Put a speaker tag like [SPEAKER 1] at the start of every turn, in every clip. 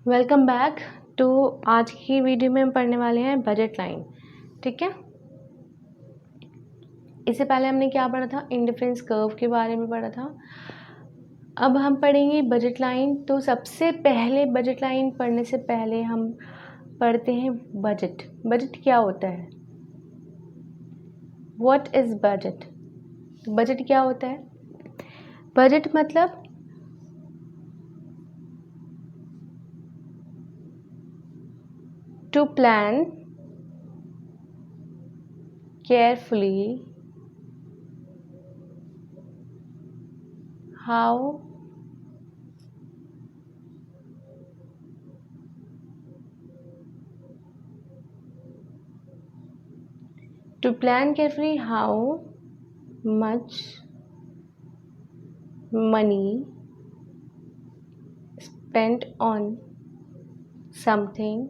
[SPEAKER 1] Welcome back to. आज की video में हम पढ़ने वाले हैं बजट लाइन। ठीक है, इससे पहले हमने क्या पढ़ा था? इंडिफरेंस कर्व के बारे में पढ़ा था। अब हम पढ़ेंगे बजट लाइन। तो सबसे पहले बजट लाइन पढ़ने से पहले हम पढ़ते हैं बजट। बजट क्या होता है? What is budget? बजट क्या होता है? बजट मतलब to plan carefully how much money spent on something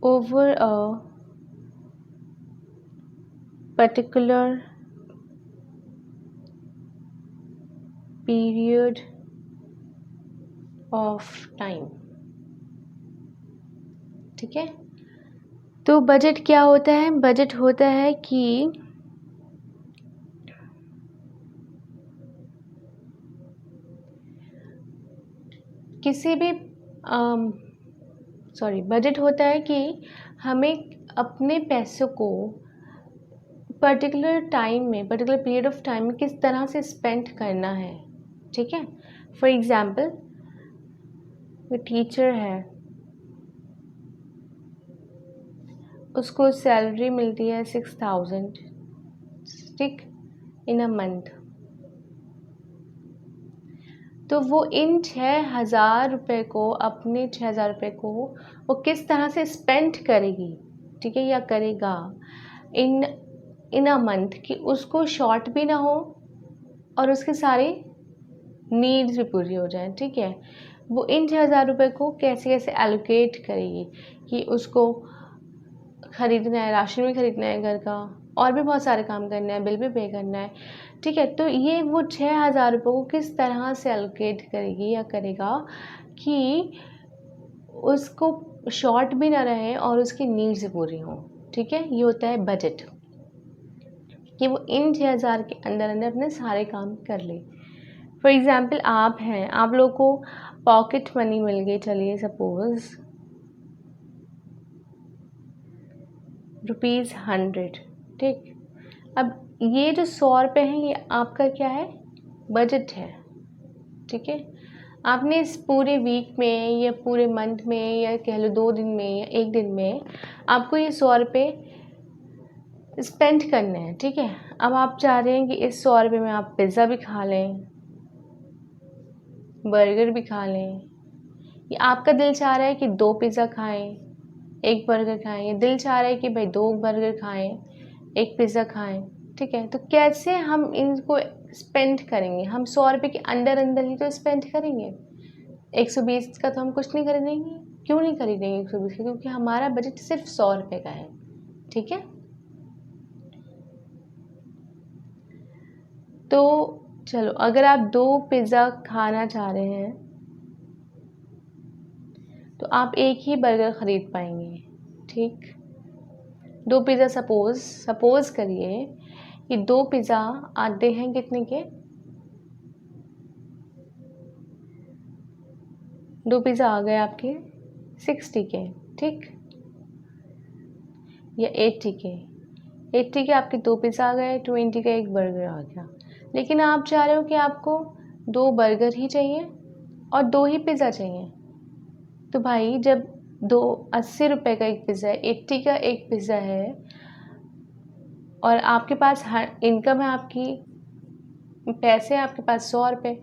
[SPEAKER 1] over a particular period of time। ठीक है, तो बजट क्या होता है? बजट होता है कि किसी भी बजट होता है कि हमें अपने पैसों को पर्टिकुलर टाइम में, पर्टिकुलर पीरियड ऑफ टाइम में किस तरह से स्पेंड करना है। ठीक है, फॉर एग्जाम्पल वो टीचर है, उसको सैलरी मिलती है 6000 ठीक इन अ मंथ। तो वो इन 6000 रुपये को, अपने 6000 रुपये को वो किस तरह से स्पेंड करेगी, ठीक है, या करेगा इन अ मंथ, कि उसको शॉर्ट भी ना हो और उसके सारे नीड्स भी पूरी हो जाए। ठीक है, वो इन 6000 रुपये को कैसे कैसे एलोकेट करेगी कि उसको खरीदना है, राशन भी खरीदना है घर का, और भी बहुत सारे काम करना है, बिल भी पे करना है। ठीक है, तो ये वो 6000 रुपये को किस तरह से एलोकेट करेगी या करेगा कि उसको शॉर्ट भी ना रहे और उसकी नीड्स पूरी हों। ठीक है, ये होता है बजट, कि वो इन 6000 के अंदर अंदर अपने सारे काम कर ले। फॉर एग्जाम्पल आप हैं, आप लोग को पॉकेट मनी मिल गई, चलिए सपोज ₹100। ठीक, अब ये जो 100 रुपये हैं, ये आपका क्या है? बजट है। ठीक है, आपने इस पूरे वीक में या पूरे मंथ में या कह लो 2 दिन में या 1 दिन में आपको ये 100 रुपये स्पेंड करने हैं। ठीक है, अब आप चाह रहे हैं कि इस 100 रुपये में आप पिज़्ज़ा भी खा लें, बर्गर भी खा लें, या आपका दिल चाह रहा है कि 2 पिज़्ज़ा खाएं, 1 बर्गर खाएं, या दिल चाह रहा है कि भाई 2 बर्गर खाएं, 1 पिज़्ज़ा खाएं। ठीक है, तो कैसे हम इनको स्पेंड करेंगे? हम 100 रुपये के अंदर अंदर ही तो स्पेंड करेंगे। 120 का तो हम कुछ नहीं खरीदेंगे। क्यों नहीं खरीदेंगे 120 का? क्योंकि हमारा बजट सिर्फ 100 रुपये का है। ठीक है, तो चलो, अगर आप 2 पिज़्ज़ा खाना चाह रहे हैं तो आप 1 ही बर्गर ख़रीद पाएंगे। ठीक, 2 पिज़्ज़ा सपोज़ करिए कि 2 पिज़्ज़ा आते हैं कितने के? 2 पिज़्ज़ा आ गए आपके 60 के। ठीक, या 80 के आपके 2 पिज़्ज़ा आ गए, 20 का 1 बर्गर आ गया। लेकिन आप चाह रहे हो कि आपको 2 बर्गर ही चाहिए और 2 ही पिज़्ज़ा चाहिए। तो भाई, जब 80 रुपये का एक पिज़्ज़ा है, 80 का एक पिज़्ज़ा है, और आपके पास इनकम है, आपकी पैसे हैं आपके पास 100 रुपये,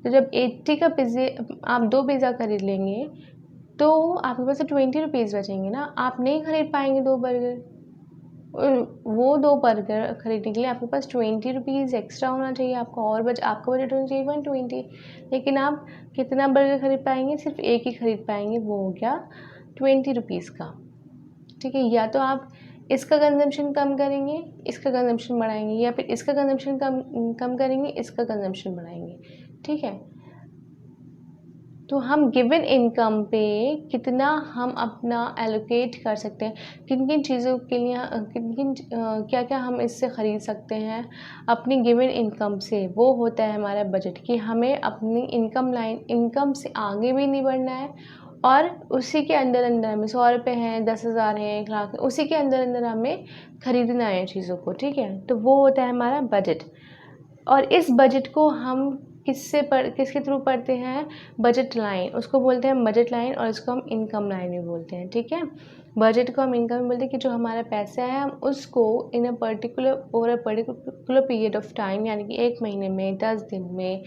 [SPEAKER 1] तो जब 80 का पिज़्ज़े आप 2 पिज़्ज़ा खरीद लेंगे तो आपके पास 20 रुपीज़ बचेंगे ना। आप नहीं खरीद पाएंगे 2 बर्गर, वो 2 बर्गर खरीदने के लिए आपके पास 20 रुपीज़ एक्स्ट्रा होना चाहिए आपका, और आपका बजट होना चाहिए 120। लेकिन आप कितना बर्गर खरीद पाएंगे? सिर्फ 1 ही खरीद पाएंगे, वो हो गया 20 रुपीज़ का। ठीक है, या तो आप इसका कंजम्पशन कम करेंगे, इसका कंजम्पशन बढ़ाएंगे, या फिर इसका कंजम्पशन कम करेंगे, इसका कंजम्पशन बढ़ाएंगे। ठीक है, तो हम गिवन इनकम पे कितना हम अपना एलोकेट कर सकते हैं, किन किन चीज़ों के लिए, किन किन क्या क्या हम इससे ख़रीद सकते हैं अपनी गिवन इनकम से, वो होता है हमारा बजट। कि हमें अपनी इनकम से आगे भी नहीं बढ़ना है, और उसी के अंदर अंदर हमें 100 रुपये हैं, 10,000 हैं, 1 लाख, उसी के अंदर अंदर हमें ख़रीदना है चीज़ों को। ठीक है, तो वो होता है हमारा बजट। और इस बजट को हम किसके थ्रू पढ़ते हैं? बजट लाइन, उसको बोलते हैं बजट लाइन, और इसको हम इनकम लाइन भी बोलते हैं। ठीक है, बजट को हम इनकम बोलते हैं कि जो हमारा पैसा है हम उसको in a particular over a particular period of time, यानी कि 1 महीने में, 10 दिन में,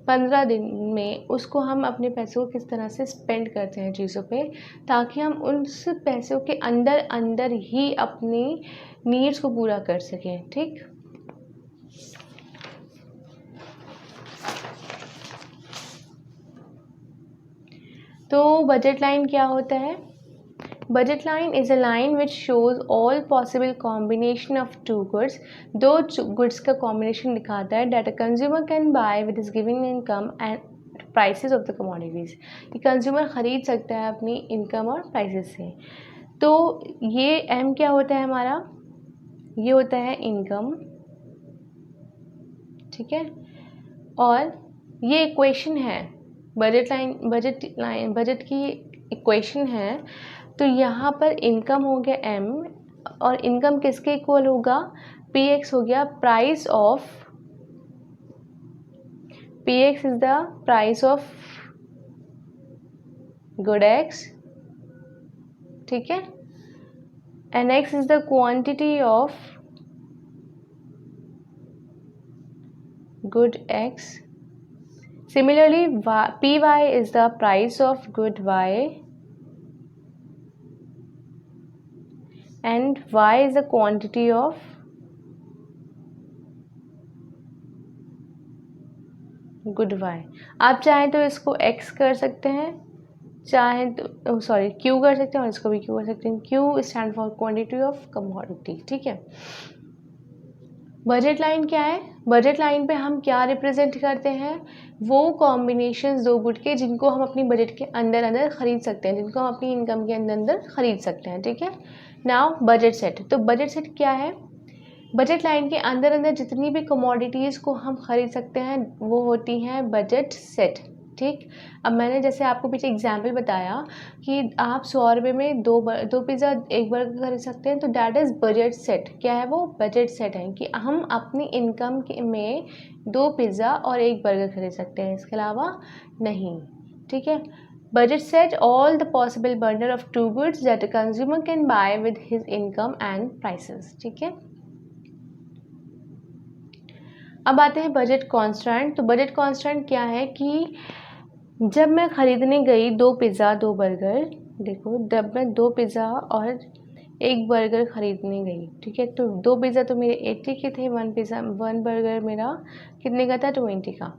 [SPEAKER 1] 15 दिन में, उसको हम अपने पैसों को किस तरह से स्पेंड करते हैं चीज़ों पे, ताकि हम उस पैसों के अंदर अंदर ही अपनी नीड्स को पूरा कर सकें। ठीक, तो बजट लाइन क्या होता है? Budget line is a line which shows all possible combination of two goods. दो गुड्स का कॉम्बिनेशन दिखाता है that a consumer can buy with his given income and prices of the commodities. कि consumer ख़रीद सकता है अपनी इनकम और प्राइसेस से। तो ये एम क्या होता है हमारा? ये होता है इनकम। ठीक है, और ये इक्वेशन है, बजट की इक्वेशन है। तो यहाँ पर इनकम हो गया एम, और इनकम किसके इक्वल होगा? पी एक्स हो गया price of, P x is the price of good x. ठीक है, and x is the quantity of good x. Similarly, py is the price of good y, and y is the quantity of good y. आप चाहें तो इसको x कर सकते हैं, चाहें तो सॉरी q कर सकते हैं, और इसको भी q कर सकते हैं। q stand for quantity of commodity. ठीक है, बजट लाइन क्या है? बजट लाइन पे हम क्या रिप्रेजेंट करते हैं? वो कॉम्बिनेशंस दो गुड के जिनको हम अपनी बजट के अंदर अंदर खरीद सकते हैं, जिनको हम अपनी इनकम के अंदर अंदर खरीद सकते हैं। ठीक है, नाउ बजट सेट। तो बजट सेट क्या है? बजट लाइन के अंदर अंदर जितनी भी कमोडिटीज़ को हम खरीद सकते हैं वो होती हैं बजट सेट। ठीक, अब मैंने जैसे आपको पीछे एग्जाम्पल बताया कि आप 100 रुपये में दो पिज़्ज़ा, एक बर्गर खरीद सकते हैं, तो दैट इज़ बजट सेट। क्या है वो? बजट सेट है कि हम अपनी इनकम में 2 पिज़्ज़ा और 1 बर्गर खरीद सकते हैं, इसके अलावा नहीं। ठीक है, budget set all the possible bundle of two goods that a consumer can buy with his income and prices. ठीक है, अब आते हैं बजट कांस्टेंट। तो बजट कांस्टेंट क्या है कि जब मैं ख़रीदने गई 2 पिज़्ज़ा 2 बर्गर, देखो जब मैं 2 पिज़्ज़ा और 1 बर्गर ख़रीदने गई, ठीक है, तो 2 पिज़्ज़ा तो मेरे 80 के थे, 1 बर्गर मेरा कितने का था? 20 का।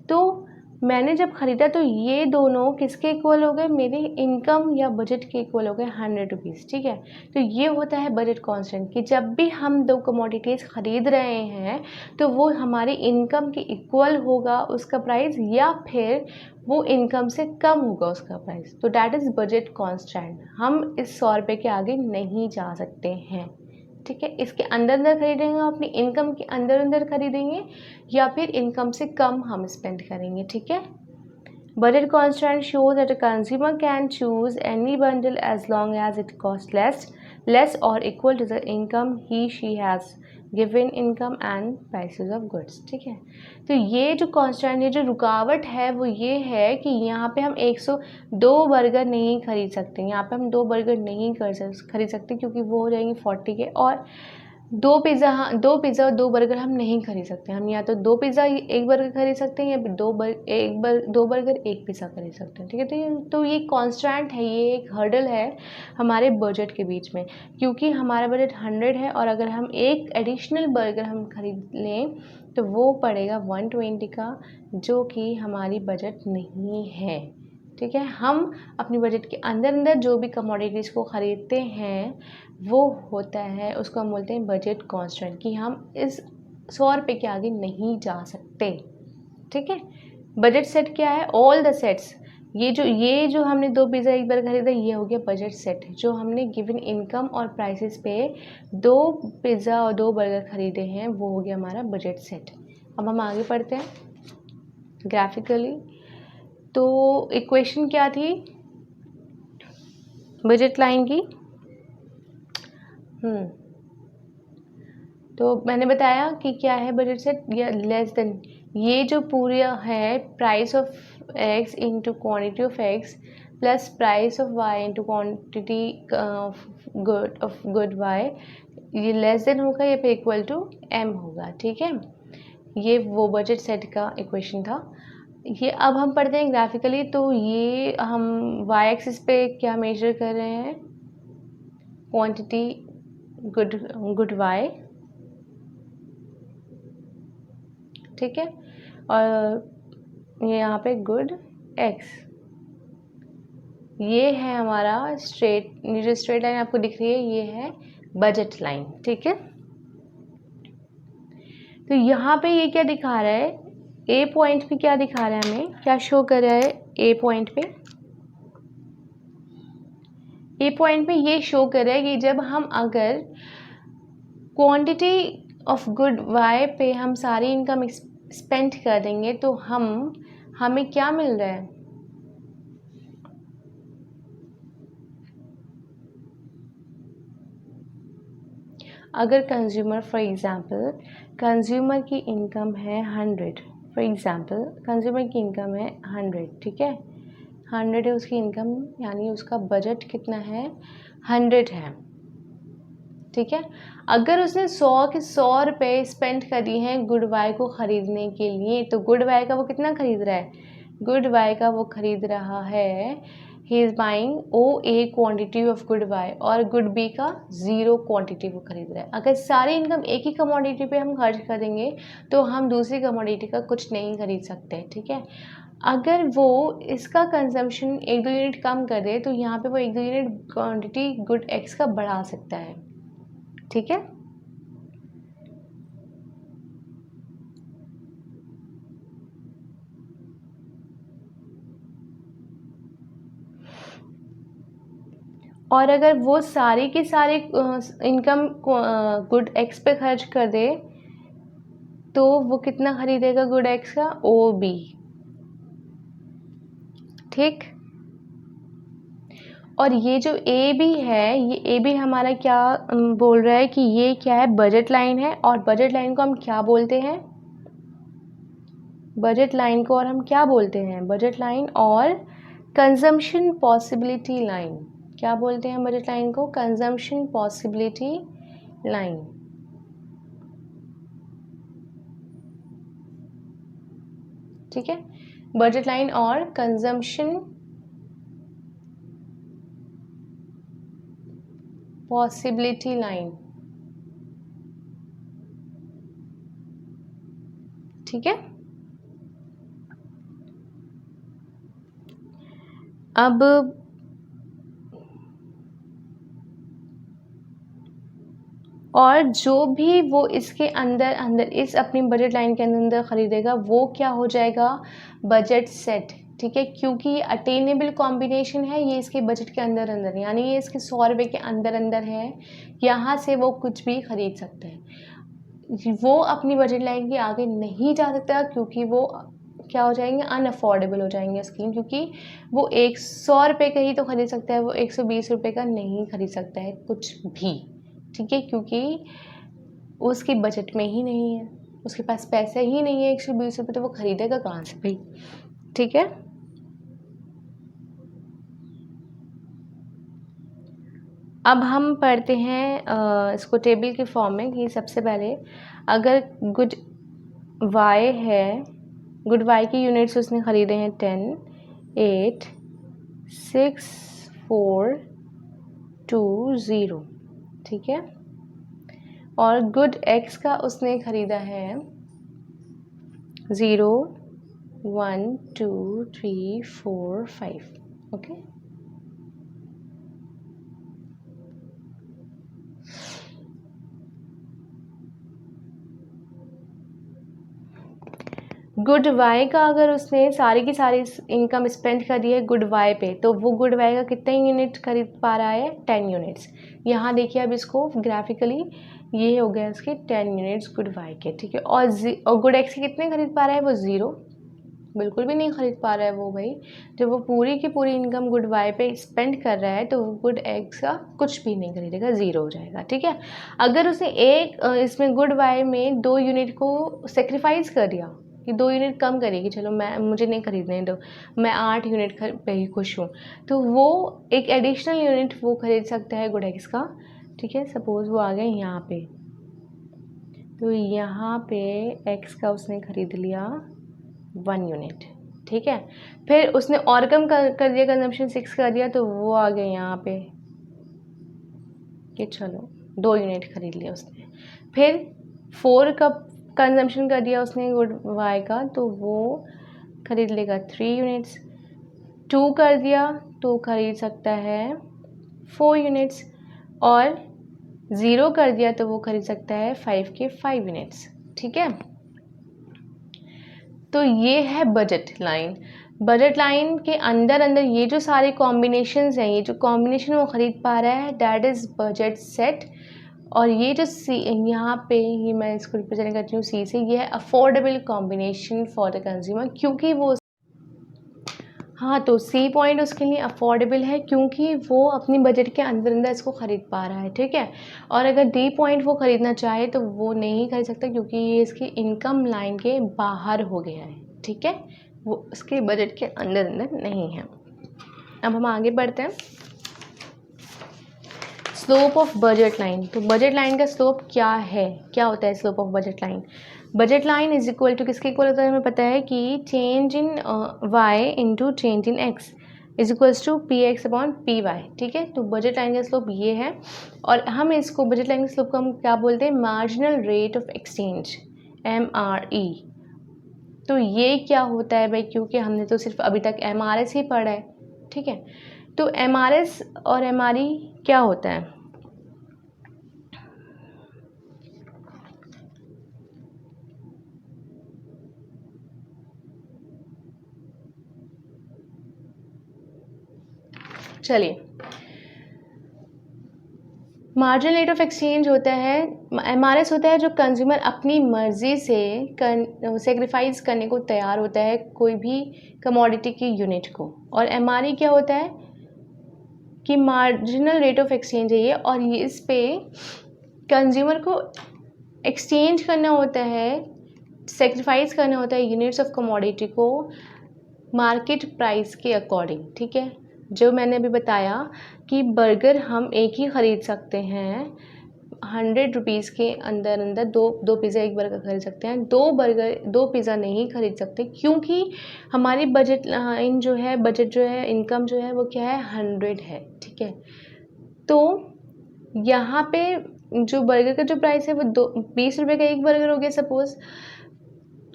[SPEAKER 1] तो मैंने जब ख़रीदा तो ये दोनों किसके इक्वल हो गए? मेरी इनकम या बजट के इक्वल हो गए, 100 रुपीज़। ठीक है, तो ये होता है बजट कांस्टेंट कि जब भी हम 2 कमोडिटीज़ ख़रीद रहे हैं तो वो हमारी इनकम के इक्वल होगा उसका प्राइस, या फिर वो इनकम से कम होगा उसका प्राइस। तो डैट इज़ बजट कांस्टेंट। हम इस 100 रुपये के आगे नहीं जा सकते हैं। ठीक है, इसके अंदर अंदर खरीदेंगे, अपनी इनकम के अंदर अंदर खरीदेंगे, या फिर इनकम से कम हम स्पेंड करेंगे। ठीक है, budget constant shows that a consumer can choose any bundle as long as it costs less or equal to the income he she has given income and prices of goods। ठीक है, तो ये जो constant, ये जो रुकावट है वो ये है कि यहाँ पे हम 102 बर्गर नहीं खरीद सकते, यहाँ पे हम 2 बर्गर नहीं खरीद सकते क्योंकि वो हो जाएंगे 40 के, और 2 पिज़्ज़ा और 2 बर्गर हम नहीं खरीद सकते। हम या तो 2 पिज़्ज़ा 1 बर्गर खरीद सकते हैं, या फिर 2 बर्गर 1 पिज़्ज़ा खरीद सकते हैं। ठीक है, तो ये कांस्टेंट है, ये एक हर्डल है हमारे बजट के बीच में, क्योंकि हमारा बजट 100 है, और अगर हम एक एडिशनल बर्गर हम खरीद लें तो वो पड़ेगा 120 का, जो कि हमारी बजट नहीं है। ठीक है, हम अपनी बजट के अंदर अंदर जो भी कमोडिटीज़ को ख़रीदते हैं वो होता है, उसको हम बोलते हैं बजट कांस्टेंट, कि हम इस 100 रुपये के आगे नहीं जा सकते। ठीक है, बजट सेट क्या है? ऑल द सेट्स, ये जो हमने 2 पिज़्ज़ा एक बार खरीदा, ये हो गया बजट सेट। जो हमने गिवन इनकम और प्राइसेस पे 2 पिज़्ज़ा और 2 बर्गर खरीदे हैं, वो हो गया हमारा बजट सेट। अब हम आगे पढ़ते हैं ग्राफिकली। तो इक्वेशन क्या थी बजट लाइन की? तो मैंने बताया कि क्या है बजट सेट, या लेस देन, ये जो पूरा है price of X into quantity of X plus price of Y into quantity of good Y, ये लेस देन होगा, ये पे इक्वल टू एम होगा। ठीक है, ये वो बजट सेट का इक्वेशन था। ये अब हम पढ़ते हैं ग्राफिकली। तो ये हम वाई एक्सिस पे क्या मेजर कर रहे हैं? क्वांटिटी गुड वाई, ठीक है, और ये यहाँ पे गुड एक्स। ये है हमारा स्ट्रेट, ये जो स्ट्रेट लाइन आपको दिख रही है ये है बजट लाइन। ठीक है, तो यहाँ पे ये क्या दिखा रहा है? ए पॉइंट पे क्या दिखा रहा है हमें, क्या शो कर रहा है ए पॉइंट पे? ए पॉइंट पे ये शो कर रहा है कि जब हम अगर क्वांटिटी ऑफ गुड वाई पे हम सारी इनकम स्पेंड कर देंगे तो हमें क्या मिल रहा है? अगर कंज्यूमर, फॉर एग्जांपल कंज्यूमर की इनकम है 100, फॉर एग्जांपल कंज्यूमर की इनकम है 100, ठीक है, 100 है उसकी इनकम, यानी उसका बजट कितना है? 100 है। ठीक है, अगर उसने 100 के 100 रुपये स्पेंड करी हैं गुड वाई को ख़रीदने के लिए, तो गुड वाई का वो कितना खरीद रहा है? गुड वाई का वो खरीद रहा है, he is buying O A quantity of good Y, और गुड बी का 0 क्वांटिटी वो खरीद रहा है। अगर सारी इनकम एक ही कमोडिटी पे हम खर्च करेंगे तो हम दूसरी कमोडिटी का कुछ नहीं खरीद सकते। ठीक है, अगर वो इसका कंजम्पशन 1-2 यूनिट कम कर दे तो यहाँ पे वो 1-2 यूनिट क्वांटिटी गुड एक्स का बढ़ा सकता है। ठीक है, और अगर वो सारी की सारी इनकम गुड एक्स पे खर्च कर दे तो वो कितना खरीदेगा गुड एक्स का? O B. ठीक, और ये जो ए बी है, ये ए बी हमारा क्या बोल रहा है कि ये क्या है? बजट लाइन है। और बजट लाइन को हम क्या बोलते हैं? बजट लाइन को और हम क्या बोलते हैं? बजट लाइन और कंजम्पशन पॉसिबिलिटी लाइन, क्या बोलते हैं बजट लाइन को? Consumption possibility line. ठीक है, बजट लाइन और कंजम्पशन पॉसिबिलिटी लाइन। ठीक है, अब और जो भी वो इसके अंदर अंदर इस अपनी बजट लाइन के अंदर खरीदेगा वो क्या हो जाएगा? Budget set. ठीक है, क्योंकि ये अटेनेबल कॉम्बिनेशन है, ये इसके बजट के अंदर अंदर, यानी ये इसके 100 रुपये के अंदर अंदर है, यहाँ से वो कुछ भी खरीद सकते हैं। वो अपनी बजट लाइन के आगे नहीं जा सकता क्योंकि वो क्या हो जाएंगे? अनअफोर्डेबल हो जाएंगे स्कीम, क्योंकि वो 100 रुपये का ही तो खरीद सकता है, वो 120 रुपये का नहीं खरीद सकता है कुछ भी। ठीक है, क्योंकि उसकी बजट में ही नहीं है, उसके पास पैसे ही नहीं है 120 रुपये, तो वो खरीदेगा कहाँ से भाई? ठीक है, अब हम पढ़ते हैं इसको टेबल के फॉर्म में कि सबसे पहले अगर गुड वाई है, गुड वाई की यूनिट्स उसने ख़रीदे हैं 10, 8, 6, 4, 2, 0। ठीक है, और गुड एक्स का उसने ख़रीदा है 0, 1 2 3 4 5 ओके। गुड वाई का अगर उसने सारी की सारी इनकम स्पेंड कर दी है गुड वाई पे, तो वो गुड वाई का कितने यूनिट खरीद पा रहा है? 10 यूनिट्स। यहाँ देखिए अब इसको ग्राफिकली, ये हो गया इसके 10 यूनिट्स गुड वाई के, ठीक है। और गुड एक्स के कितने खरीद पा रहा है? वो 0, बिल्कुल भी नहीं खरीद पा रहा है वो भाई। जब वो पूरी की पूरी इनकम गुड वाई पे स्पेंड कर रहा है तो वो गुड एक्स का कुछ भी नहीं खरीदेगा, 0 हो जाएगा, ठीक है। अगर उसने इसमें गुड वाई में 2 यूनिट को सेक्रीफाइस कर दिया कि 2 यूनिट कम करेगी, चलो मुझे नहीं खरीदने दो, मैं 8 यूनिट पे ही खुश हूँ, तो वो एक एडिशनल यूनिट वो खरीद सकता है गुड एक्स का, ठीक है। सपोज वो आ गए यहाँ पे, तो यहाँ पे एक्स का उसने खरीद लिया 1 यूनिट, ठीक है। फिर उसने और कम कर दिया, कंजम्पशन 6 कर दिया, तो वो आ गए यहाँ पे कि चलो 2 यूनिट खरीद लिया उसने। फिर 4 का कंजम्पशन कर दिया उसने गुड वाई का, तो वो खरीद लेगा 3 यूनिट्स। 2 कर दिया तो खरीद सकता है 4 यूनिट्स, और 0 कर दिया तो वो खरीद सकता है 5 के 5 यूनिट्स, ठीक है। तो ये है बजट लाइन। बजट लाइन के अंदर अंदर ये जो सारे कॉम्बिनेशंस हैं, ये जो कॉम्बिनेशन वो ख़रीद पा रहा है, दैट इज़ बजट सेट। और ये जो सी यहाँ पे ये मैं इसको रिप्रेजेंट करती हूँ सी से, ये है affordable combination for the consumer, क्योंकि वो, हाँ, तो सी पॉइंट उसके लिए अफोर्डेबल है क्योंकि वो अपनी बजट के अंदर अंदर इसको ख़रीद पा रहा है, ठीक है। और अगर डी पॉइंट वो ख़रीदना चाहे तो वो नहीं खरीद सकता क्योंकि ये इसकी इनकम लाइन के बाहर हो गया है, ठीक है, वो उसके बजट के अंदर अंदर नहीं है। अब हम आगे बढ़ते हैं। Slope of budget line. तो बजट लाइन का स्लोप क्या है, क्या होता है slope of budget line? Budget line is equal to किसके इक्वल होता है? हमें पता है कि change in Y into change in X is equals to P X upon P Y, ठीक है। तो बजट लाइन का स्लोप ये है, और हम इसको बजट लाइन के स्लोप को हम क्या बोलते हैं? Marginal rate of exchange, MRE। तो ये क्या होता है भाई? क्योंकि हमने तो सिर्फ अभी तक MRS ही पढ़ा है, ठीक है। तो MRS और MRE क्या होता है? चलिए, मार्जिनल रेट ऑफ एक्सचेंज होता है, MRS होता है जो कंज्यूमर अपनी मर्जी से सेक्रीफाइस करने को तैयार होता है कोई भी कमोडिटी की यूनिट को। और MRE क्या होता है कि मार्जिनल रेट ऑफ एक्सचेंज है ये, और ये इस पे कंज्यूमर को एक्सचेंज करना होता है, सेक्रीफाइस करना होता है यूनिट्स ऑफ कमोडिटी को मार्केट प्राइस के अकॉर्डिंग, ठीक है। जो मैंने अभी बताया कि बर्गर हम एक ही ख़रीद सकते हैं 100 रुपीज़ के अंदर अंदर, दो पिज़्ज़ा एक बर्गर खरीद सकते हैं, 2 पिज़्ज़ा नहीं खरीद सकते क्योंकि हमारी बजट लाइन जो है, बजट जो है, इनकम जो है वो क्या है? 100 है, ठीक है। तो यहाँ पे जो बर्गर का जो प्राइस है वो 20 रुपये का एक बर्गर हो गया सपोज़,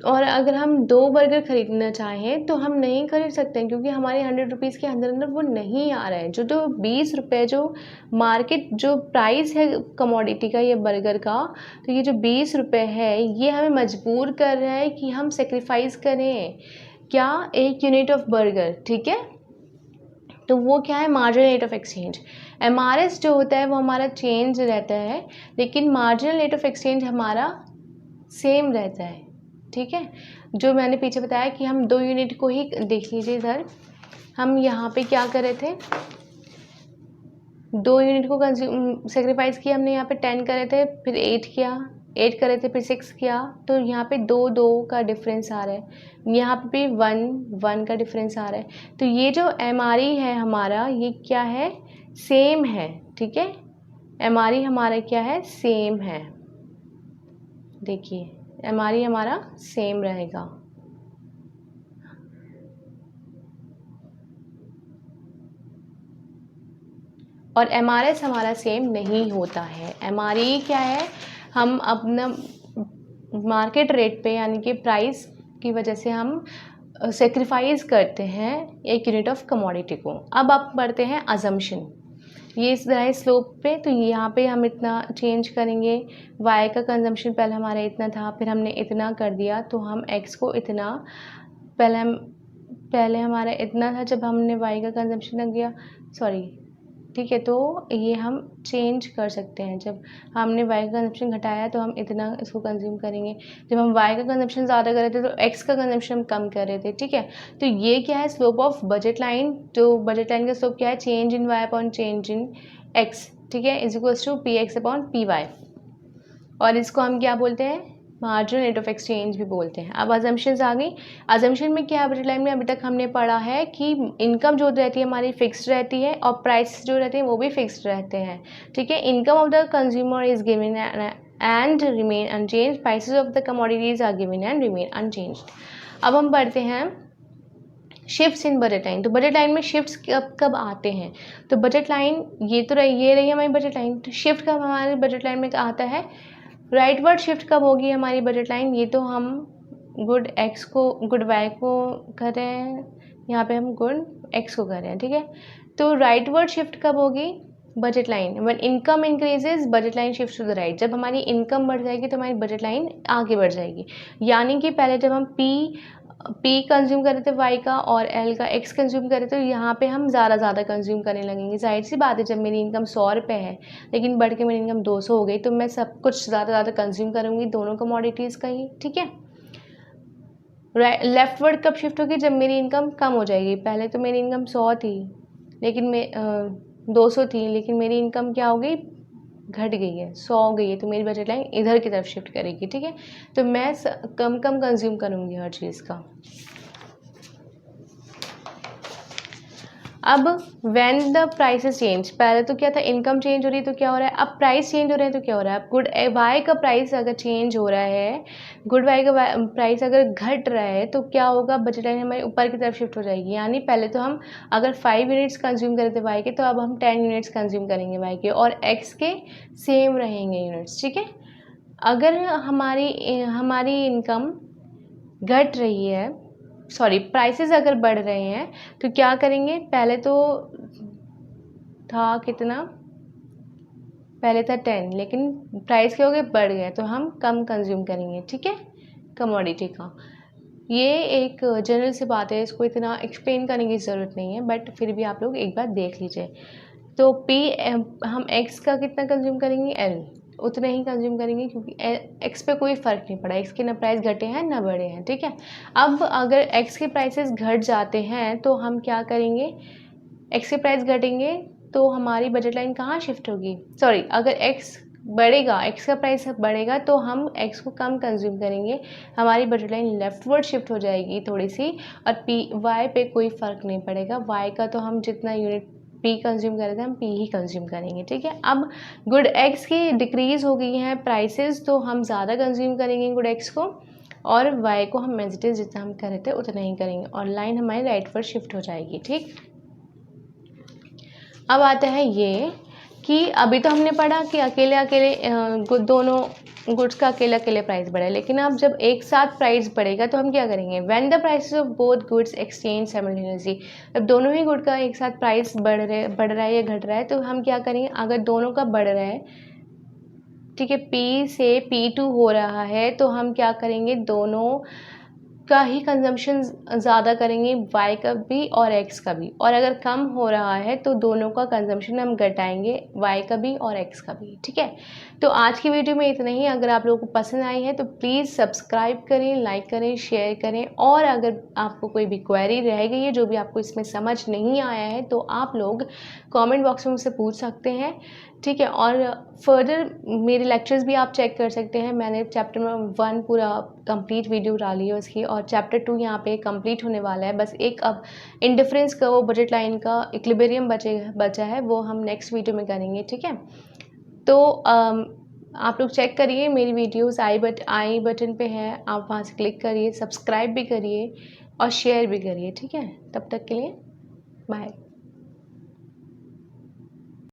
[SPEAKER 1] और अगर हम 2 बर्गर खरीदना चाहें तो हम नहीं खरीद सकते हैं क्योंकि हमारे 100 रुपीज़ के अंदर अंदर वो नहीं आ रहा है। जो 20 रुपये जो मार्केट जो प्राइस है कमोडिटी का या बर्गर का, तो ये जो 20 रुपये है ये हमें मजबूर कर रहा है कि हम सेक्रीफाइस करें क्या? 1 यूनिट ऑफ बर्गर, ठीक है। तो वो क्या है? Marginal rate of exchange. MRS जो होता है वो हमारा चेंज रहता है, लेकिन मार्जिनल रेट ऑफ एक्सचेंज हमारा सेम रहता है, ठीक है। जो मैंने पीछे बताया कि हम 2 यूनिट को ही देख लीजिए इधर, हम यहाँ पे क्या कर रहे थे? 2 यूनिट को सेक्रीफाइस किया हमने, यहाँ पे 10 करे थे, फिर 8 किया, 8 करे थे, फिर 6 किया, तो यहाँ पे 2 का डिफरेंस आ रहा है, यहाँ पे भी 1 का डिफरेंस आ रहा है। तो ये जो MRE है हमारा, ये क्या है? सेम है, ठीक है। MRE हमारा क्या है? सेम है। देखिए MRE हमारा सेम रहेगा। और MRS हमारा सेम नहीं होता है। MRE क्या है? हम अपना मार्केट रेट पे यानी कि प्राइस की वजह से हम सेक्रीफाइस करते हैं एक यूनिट ऑफ कमोडिटी को। अब आप पढ़ते हैं अजम्पशन। ये इस तरह स्लोप पे, तो यहाँ पे हम इतना चेंज करेंगे। y का कंजम्पशन पहले हमारा इतना था, फिर हमने इतना कर दिया, तो हम x को इतना, पहले हमारा इतना था जब हमने y का कंजम्पशन किया, सॉरी, ठीक है। तो ये हम चेंज कर सकते हैं। जब हमने y का कंजम्पशन घटाया तो हम इतना इसको कंज्यूम करेंगे। जब हम y का कंजम्पशन ज़्यादा कर रहे थे तो x का कंजम्पशन हम कम कर रहे थे, ठीक है। तो ये क्या है, स्लोप ऑफ बजट लाइन। तो बजट लाइन का स्लोप क्या है, change in y upon change in x, ठीक है, is equals to P X upon P Y. और इसको हम क्या बोलते हैं, मार्जिनल रेट ऑफ एक्सचेंज भी बोलते हैं। अब अजम्पशंस आ गई। अजम्पशन में क्या है, बजट लाइन में अभी तक हमने पढ़ा है कि इनकम जो रहती है हमारी फिक्स्ड रहती है और प्राइस जो रहते हैं वो भी फिक्स्ड रहते हैं, ठीक है। Income of the consumer is given and remain unchange, prices of the commodities are given and remain unchanged. अब हम पढ़ते हैं शिफ्ट्स इन बजट लाइन। तो बजट लाइन में शिफ्ट्स कब कब आते हैं, तो बजट लाइन ये तो रही, ये रही हमारी बजट लाइन। तो शिफ्ट कब हमारी बजट लाइन में आता है, राइटवर्ड शिफ्ट कब होगी हमारी बजट लाइन, ये तो हम गुड एक्स को गुड वाई को कर रहे हैं, यहाँ पे हम गुड एक्स को कर रहे हैं, ठीक है। तो राइटवर्ड शिफ्ट कब होगी budget line, when income increases budget line shift to the right. जब हमारी इनकम बढ़ जाएगी तो हमारी बजट लाइन आगे बढ़ जाएगी। यानी कि पहले जब हम पी कंज्यूम कर रहे थे वाई का और एल का एक्स कंज्यूम कर रहे थे, तो यहाँ पे हम ज़्यादा कंज्यूम करने लगेंगे। जाहिर सी बात है, जब मेरी इनकम 100 रुपये है लेकिन बढ़ के मेरी इनकम 200 हो गई, तो मैं सब कुछ ज़्यादा कंज्यूम करूँगी दोनों कमोडिटीज़ का ही, ठीक है। लेफ्टवर्ड कब शिफ्ट होगी, जब मेरी इनकम कम हो जाएगी। पहले तो मेरी इनकम 100 थी लेकिन मैं 200 थी, लेकिन मेरी इनकम क्या हो गई, घट गई है, 100 हो गई है, तो मेरी बजट लाइन इधर की तरफ शिफ्ट करेगी, ठीक है। तो मैं कम कंज्यूम करूँगी हर चीज़ का। अब व्हेन द प्राइसेस चेंज, पहले तो क्या था, इनकम चेंज हो रही है तो क्या हो रहा है, अब प्राइस चेंज हो रहे हैं तो क्या हो रहा है, अब गुड वाई का प्राइस अगर चेंज हो रहा है, गुड वाई का प्राइस अगर घट रहा है तो क्या होगा, बजट लाइन हमारी ऊपर की तरफ शिफ्ट हो जाएगी। यानी पहले तो हम अगर 5 यूनिट्स कंज्यूम कर रहे थे वाई के, तो अब हम 10 यूनिट्स कंज्यूम करेंगे वाई के, और एक्स के सेम रहेंगे यूनिट्स, ठीक है। अगर हमारी इनकम घट रही है, सॉरी प्राइसेस अगर बढ़ रहे हैं, तो क्या करेंगे, पहले तो था कितना, पहले था 10 लेकिन प्राइस क्या हो गए, बढ़ गए, तो हम कम कंज्यूम करेंगे, ठीक है, कमोडिटी का। ये एक जनरल सी बात है, इसको इतना एक्सप्लेन करने की ज़रूरत नहीं है, बट फिर भी आप लोग एक बार देख लीजिए। तो हम एक्स का कितना कंज्यूम करेंगे, एल उतना ही कंज्यूम करेंगे, क्योंकि एक्स पे कोई फ़र्क नहीं पड़ा, एक्स के ना प्राइस घटे हैं ना बढ़े हैं, ठीक है। अब अगर एक्स के प्राइसेस घट जाते हैं तो हम क्या करेंगे, एक्स के प्राइस घटेंगे तो हमारी बजट लाइन कहाँ शिफ्ट होगी, सॉरी, अगर एक्स बढ़ेगा, एक्स का प्राइस बढ़ेगा तो हम एक्स को कम कंज्यूम करेंगे, हमारी बजट लाइन लेफ्टवर्ड शिफ्ट हो जाएगी थोड़ी सी, और वाई पे कोई फ़र्क नहीं पड़ेगा। वाई का तो हम जितना यूनिट पी कंज्यूम कर रहे थे हम पी ही कंज्यूम करेंगे, ठीक है। अब गुड एक्स की डिक्रीज़ हो गई हैं प्राइसेस, तो हम ज़्यादा कंज्यूम करेंगे गुड एक्स को, और वाई को हम एज इट इज़ जितना हम कर रहे थे उतना ही करेंगे, और लाइन हमारी राइट पर शिफ्ट हो जाएगी, ठीक। अब आता है ये कि अभी तो हमने पढ़ा कि अकेले दोनों गुड्स का अकेले प्राइस बढ़ा है, लेकिन अब जब एक साथ प्राइस बढ़ेगा तो हम क्या करेंगे, when the prices of both goods exchange simultaneously, जब दोनों ही गुड का एक साथ प्राइस बढ़ रहा है या घट रहा है, तो हम क्या करेंगे, अगर दोनों का बढ़ रहा है, ठीक है, P से P2 हो रहा है, तो हम क्या करेंगे, दोनों का ही कंजम्पशन ज़्यादा करेंगे, वाई का भी और एक्स का भी, और अगर कम हो रहा है तो दोनों का कंजम्पशन हम घटाएंगे, वाई का भी और एक्स का भी, ठीक है। तो आज की वीडियो में इतना ही। अगर आप लोगों को पसंद आई है तो प्लीज़ सब्सक्राइब करें, लाइक करें, शेयर करें, और अगर आपको कोई भी क्वेरी रह गई है जो भी आपको इसमें समझ नहीं आया है तो आप लोग कमेंट बॉक्स में मुझसे पूछ सकते हैं, ठीक है। और फर्दर मेरे लेक्चर्स भी आप चेक कर सकते हैं, मैंने चैप्टर 1 पूरा कंप्लीट वीडियो डाली है उसकी, और चैप्टर 2 यहाँ पे कंप्लीट होने वाला है। बस एक अब इंडिफरेंस का, वो बजट लाइन का इक्विलिब्रियम बचा है, वो हम नेक्स्ट वीडियो में करेंगे, ठीक है। तो आप लोग चेक करिए मेरी वीडियोस, आई बटन पे है, आप वहाँ से क्लिक करिए, सब्सक्राइब भी करिए और शेयर भी करिए, ठीक है। तब तक के लिए बाय।